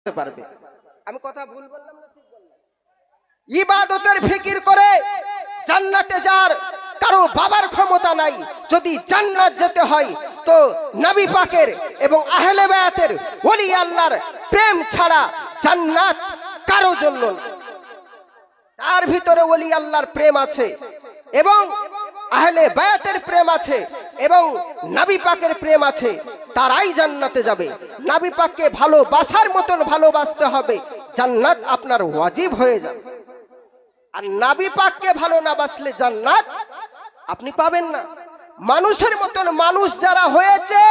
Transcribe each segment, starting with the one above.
পারবে। আমি কথা ভুল বললাম না ঠিক বললাম? ইবাদতের ফিকির করে জান্নাতে যার কারো বাবার ক্ষমতা নাই। যদি জান্নাত যেতে হয় তো নবী পাকের এবং আহলে বায়াতের ওলি আল্লাহর প্রেম ছাড়া জান্নাত কারো জন্য না। তার ভিতরে ওলি আল্লাহর প্রেম আছে এবং আহলে বায়াতের প্রেম আছে এবং নবী পাকের প্রেম আছে, তারাই জান্নাতে যাবে। নবী পাককে ভালোবাসার মতন ভালোবাসতে হবে, জান্নাত আপনার ওয়াজিব হয়ে যাবে। আর নবী পাককে ভালো না বাসলে জান্নাত আপনি পাবেন না। মানুষের মতন মানুষ যারা হয়েছে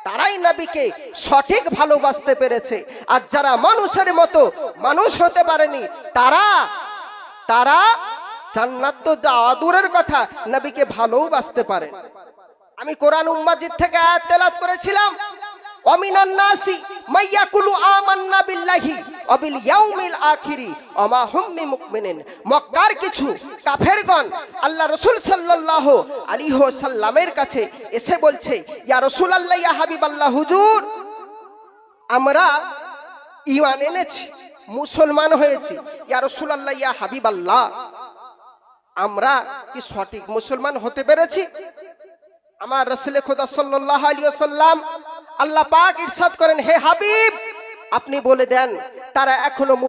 তারাই নবীকে সঠিক ভালোবাসতে পেরেছে, আর যারা মানুষের মতো মানুষ হতে পারেনি তারা জান্নাত তো দূরের কথা, নবীকে ভালোবাসতে পারে। আমি কোরআন মাজিদ থেকে আয়াত তেলাওয়াত করেছিলাম, ওয়ামিনান নাসি মাইয়াকুলু আমান্না বিল্লাহি ওয়া বিল ইয়াউমিল আখিরি ওয়া মা হুম বিমুমিনিন। মক্কার কিছু কাফেরগণ আল্লাহ রাসূল সাল্লাল্লাহু আলাইহি ওয়াসাল্লামের কাছে এসে বলছে, ইয়া রাসূলুল্লাহ, ইয়া হাবিবাল্লাহ, হুজুর আমরা ঈমান এনেছি, মুসলমান হয়েছি। ইয়া রাসূলুল্লাহ, ইয়া হাবিবাল্লাহ, আমরা কি সঠিক মুসলমান হতে পেরেছি? আমার রাসূল খুদা সাল্লাল্লাহু আলাইহি ওয়াসাল্লাম আল্লাহ পাক ইরশাদ করেন, হে হাবিব আপনি বলে দেন তারা এখনো